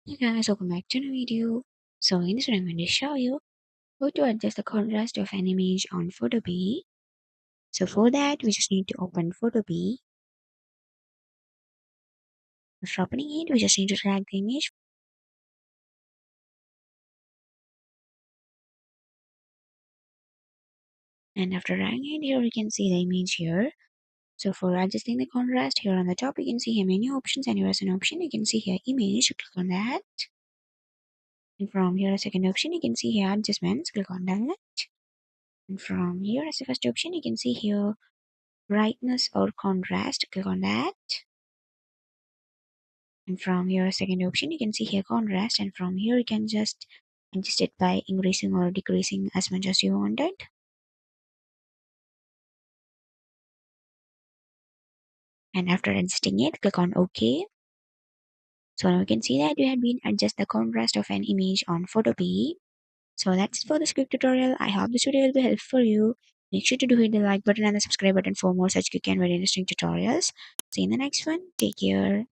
Hey guys, welcome back to the video. So in this video, I'm going to show you how to adjust the contrast of an image on Photopea. So for that, we just need to open Photopea. After opening it, we just need to drag the image. And after dragging it, here we can see the image here. So for adjusting the contrast, here on the top, you can see here menu options, and here is an option. You can see here image, click on that. And from here, a second option, you can see here adjustments, click on that. And from here, as the first option, you can see here brightness or contrast, click on that. And from here second option you can see here contrast, and from here you can just adjust it by increasing or decreasing as much as you wanted. And after adjusting it, click on OK. So now you can see that you have been adjust the contrast of an image on Photopea. So that's it for this quick tutorial. I hope this video will be helpful for you. Make sure to do hit the like button and the subscribe button for more such quick and very interesting tutorials. See you in the next one. Take care.